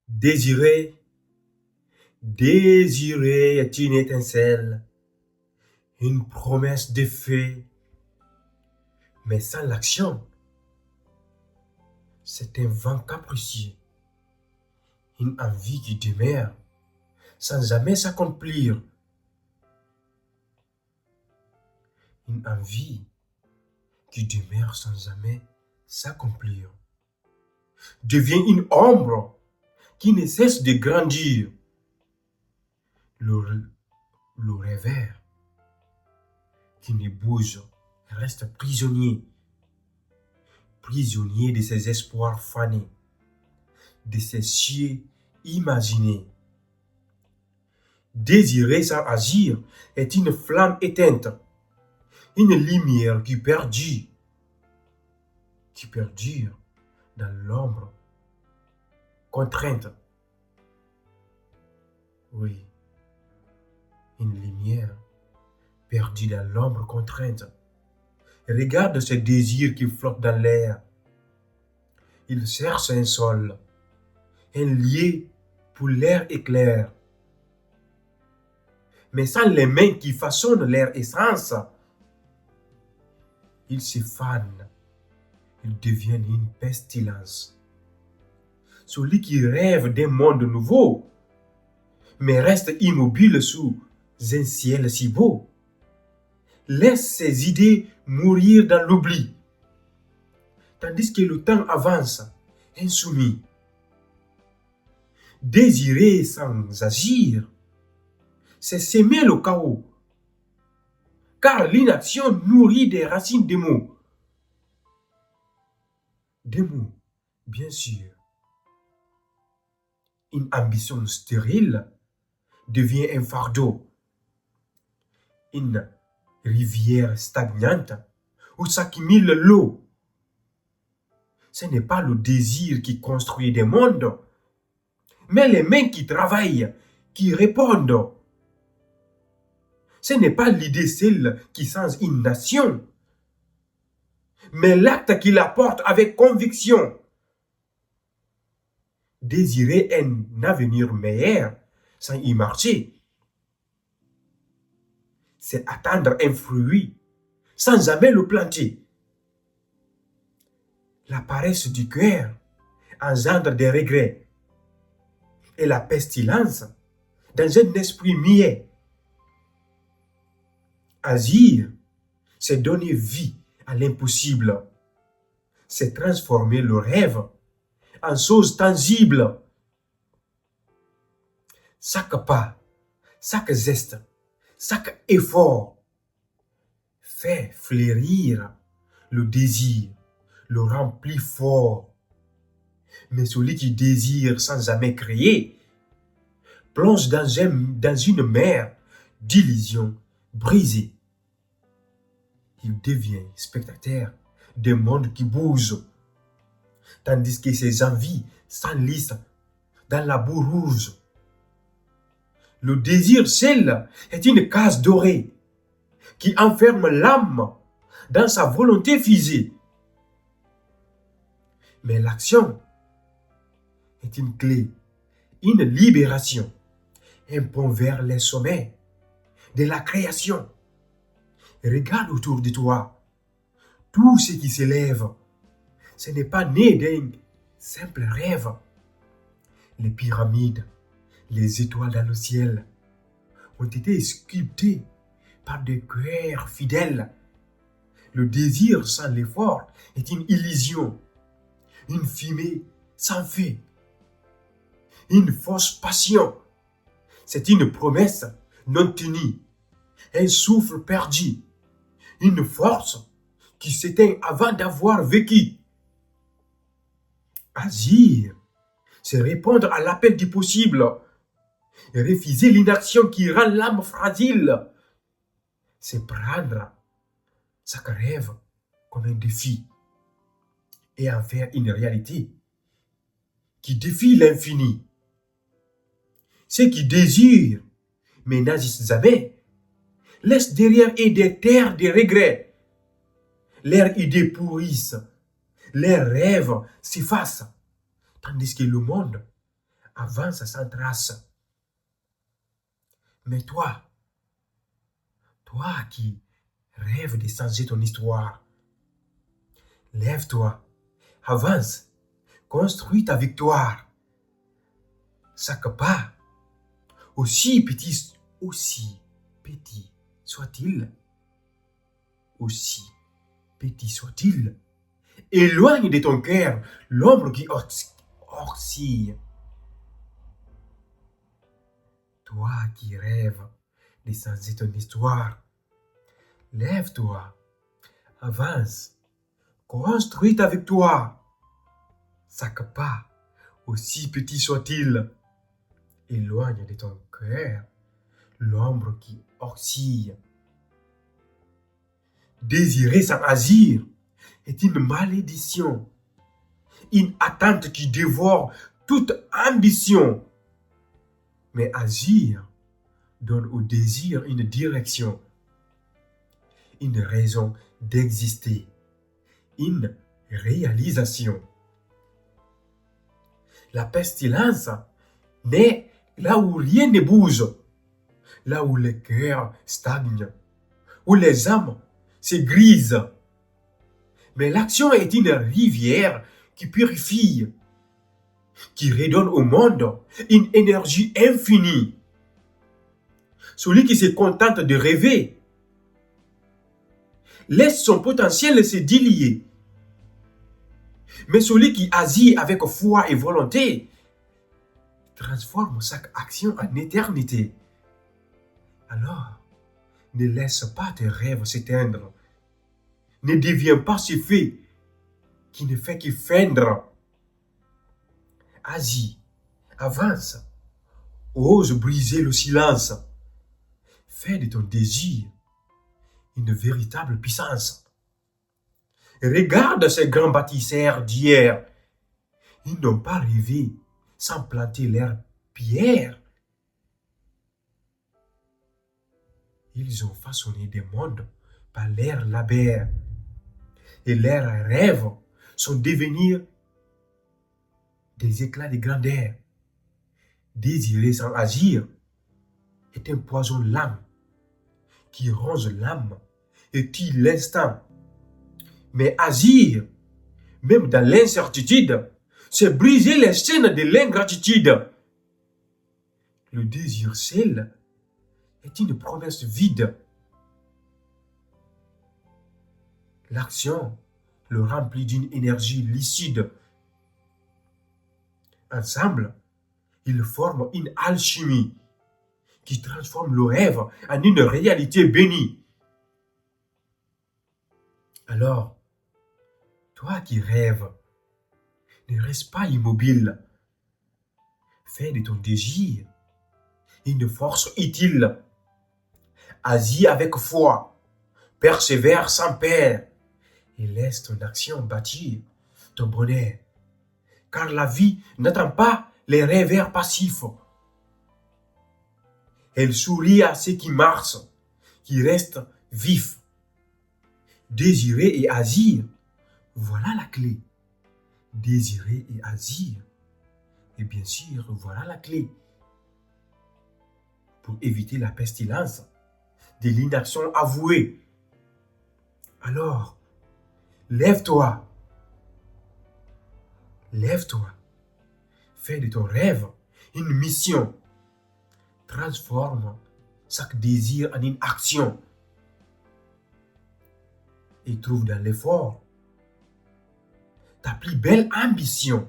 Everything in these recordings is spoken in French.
Désirer, désirer est une étincelle, une promesse de fait, mais sans l'action, c'est un vent capricieux, une envie qui demeure sans jamais s'accomplir, une envie qui demeure sans jamais s'accomplir, devient une ombre qui ne cesse de grandir. Le rêveur qui ne bouge reste prisonnier, prisonnier de ses espoirs fanés, de ses cieux imaginés. Désirer sans agir est une flamme éteinte, une lumière qui perdure dans l'ombre contrainte. Oui, une lumière perdue dans l'ombre contrainte. Regarde ce désir qui flotte dans l'air. Il cherche un sol, un lieu pour l'air éclair. Mais sans les mains qui façonnent leur essence, il se fane, il devient une pestilence. Celui qui rêve d'un monde nouveau, mais reste immobile sous un ciel si beau, laisse ses idées mourir dans l'oubli, tandis que le temps avance, insoumis. Désirer sans agir, c'est s'aimer le chaos, car l'inaction nourrit des racines des mots. Des mots, bien sûr. Une ambition stérile devient un fardeau, une rivière stagnante où s'accumule l'eau. Ce n'est pas le désir qui construit des mondes, mais les mains qui travaillent, qui répondent. Ce n'est pas l'idée seule qui change une nation, mais l'acte qui la porte avec conviction. Désirer un avenir meilleur sans y marcher, c'est attendre un fruit sans jamais le planter. La paresse du cœur engendre des regrets et la pestilence dans un esprit muet. Agir, c'est donner vie à l'impossible, c'est transformer le rêve en chose tangible. Chaque pas, chaque geste, chaque effort fait fleurir le désir, le rend plus fort. Mais celui qui désire sans jamais créer plonge dans une mer d'illusions brisées. Il devient spectateur d'un monde qui bouge, tandis que ses envies s'enlisent dans la boue rouge. Le désir seul est une case dorée qui enferme l'âme dans sa volonté figée. Mais l'action est une clé, une libération, un pont vers les sommets de la création. Regarde autour de toi, tout ce qui s'élève, ce n'est pas né d'un simple rêve. Les pyramides, les étoiles dans le ciel ont été sculptées par des cœurs fidèles. Le désir sans l'effort est une illusion, une fumée sans feu, une fausse passion. C'est une promesse non tenue, un souffle perdu, une force qui s'éteint avant d'avoir vécu. Agir, c'est répondre à l'appel du possible et refuser l'inaction qui rend l'âme fragile. C'est prendre chaque rêve comme un défi et en faire une réalité qui défie l'infini. Ceux qui désirent mais n'agissent jamais laissent derrière eux des terres de regrets. Leurs idées pourrissent, leurs rêves s'effacent, tandis que le monde avance sans trace. Mais toi qui rêves de changer ton histoire, lève-toi, avance, construis ta victoire. Chaque pas, aussi petit soit-il, aussi petit soit-il, éloigne de ton cœur l'ombre qui oscille. Toi qui rêves de changer ton histoire, lève-toi, avance, construis ta victoire. Chaque pas, aussi petit soit-il, éloigne de ton cœur l'ombre qui oscille. Désirer sans agir est une malédiction, une attente qui dévore toute ambition. Mais agir donne au désir une direction, une raison d'exister, une réalisation. La pestilence naît là où rien ne bouge, là où le cœur stagne, où les âmes se grisent. Mais l'action est une rivière qui purifie, qui redonne au monde une énergie infinie. Celui qui se contente de rêver laisse son potentiel se diluer. Mais celui qui agit avec foi et volonté transforme chaque action en éternité. Alors, ne laisse pas tes rêves s'éteindre. Ne deviens pas ce fait qui ne fait que feindre. Agis, avance, ose briser le silence. Fais de ton désir une véritable puissance. Regarde ces grands bâtisseurs d'hier. Ils n'ont pas rêvé sans planter leurs pierres. Ils ont façonné des mondes par leurs labeurs. Et leurs rêves sont devenus des éclats de grandeur. Désirer sans agir est un poison lent qui ronge l'âme et tue l'instant. Mais agir, même dans l'incertitude, c'est briser les chaînes de l'ingratitude. Le désir seul est une promesse vide. L'action le remplit d'une énergie lucide. Ensemble, ils forment une alchimie qui transforme le rêve en une réalité bénie. Alors, toi qui rêves, ne reste pas immobile. Fais de ton désir une force utile. Agis avec foi, persévère sans peur et laisse ton action bâtir ton bonheur. Car la vie n'attend pas les rêveurs passifs. Elle sourit à ceux qui marchent, qui restent vifs. Désirer et agir, voilà la clé. Désirer et agir. Et bien sûr, voilà la clé. Pour éviter la pestilence de l'inaction avouée. Alors, lève-toi. Lève-toi. Fais de ton rêve une mission. Transforme chaque désir en une action. Et trouve dans l'effort ta plus belle ambition.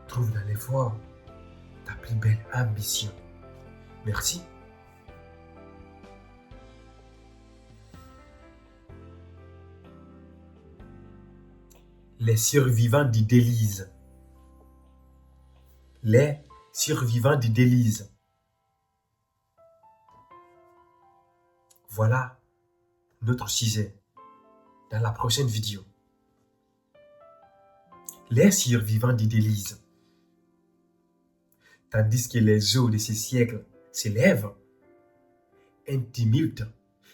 Trouve dans l'effort ta plus belle ambition. Merci. Les survivants du délice. Les survivants du délice. Voilà notre sujet dans la prochaine vidéo. Les survivants du délice. Tandis que les eaux de ces siècles s'élèvent, un tumulte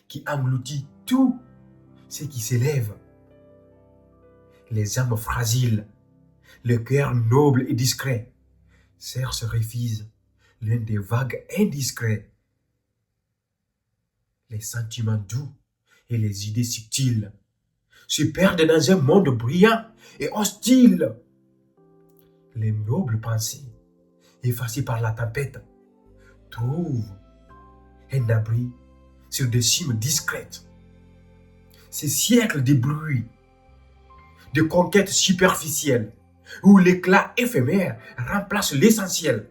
qui engloutit tout ce qui s'élève. Les âmes fragiles, le cœur noble et discret, serre se réfise l'un des vagues indiscrets. Les sentiments doux et les idées subtiles se perdent dans un monde brillant et hostile. Les nobles pensées, effacées par la tempête, trouvent un abri sur des cimes discrètes. Ces siècles de bruit, de conquêtes superficielles, où l'éclat éphémère remplace l'essentiel,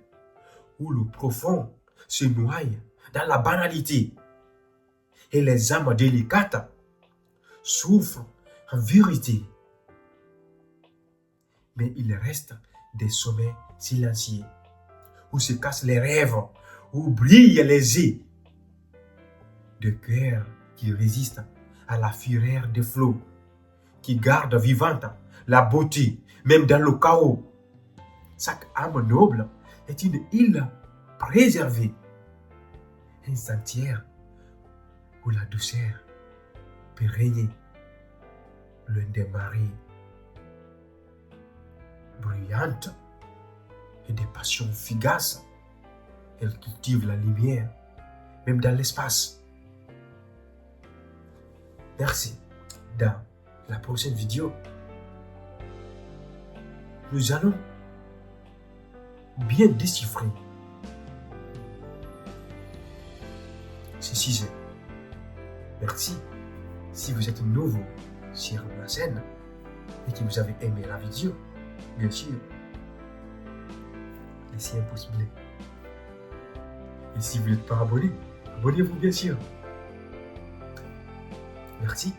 où le profond se noie dans la banalité, et les âmes délicates souffrent en vérité. Mais il reste des sommets silencieux, où se cassent les rêves, où brillent les ais, de cœurs qui résistent à la fureur des flots, qui gardent vivante la beauté, même dans le chaos. Chaque âme noble est une île préservée, un sentier où la douceur peut régner, l'un des marées bruyantes et des passions fugaces. Elle cultive la lumière, même dans l'espace. Merci. Dans la prochaine vidéo, nous allons bien déchiffrer ce sujet. Merci. Si vous êtes nouveau sur la chaîne et que vous avez aimé la vidéo, bien sûr, laissez un pouce bleu. Et si vous n'êtes pas abonné, abonnez-vous bien sûr. Merci.